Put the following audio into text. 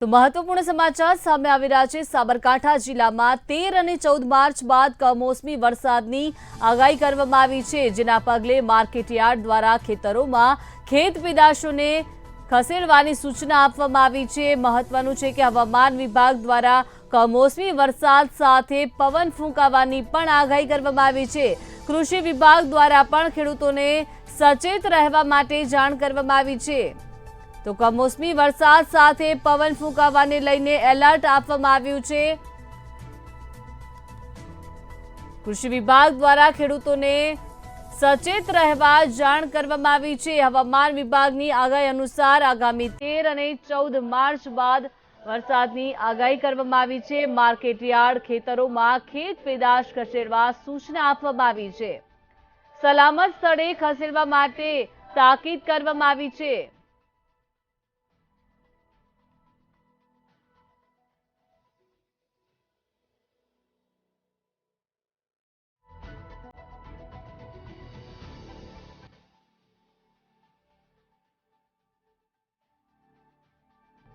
તો મહત્વપૂર્ણ સમાચાર સામે આવી રહ્યા છે। સાબરકાંઠા જિલ્લામાં 13 અને 14 માર્ચ બાદ કમોસમી વરસાદની આગાહી કરવામાં આવી છે, જેના પગલે માર્કેટયાર્ડ દ્વારા ખેતરોમાં ખેત પેદાશોને ખસેડવાની સૂચના આપવામાં આવી છે। મહત્વનું છે કે હવામાન વિભાગ દ્વારા કમોસમી વરસાદ સાથે પવન ફૂંકાવાની પણ આગાહી કરવામાં આવી છે। કૃષિ વિભાગ દ્વારા પણ ખેડૂતોને સચેત રહેવા માટે જાણ કરવામાં આવી છે। તો કમોસમી વરસાદ સાથે પવન ફૂંકાવાને લઈને એલર્ટ આપવામાં આવ્યું છે। કૃષિ વિભાગ દ્વારા ખેડૂતોને સચેત રહેવા જાણ કરવામાં આવી છે। હવામાન વિભાગની આગાહી અનુસાર આગામી 13 અને 14 માર્ચ બાદ વરસાદની આગાહી કરવામાં આવી છે। માર્કેટયાર્ડ ખેતરોમાં ખેત પેદાશ ખસેડવા સૂચના આપવામાં આવી છે। સલામત સ્થળે ખસેડવા માટે તાકીદ કરવામાં આવી છે।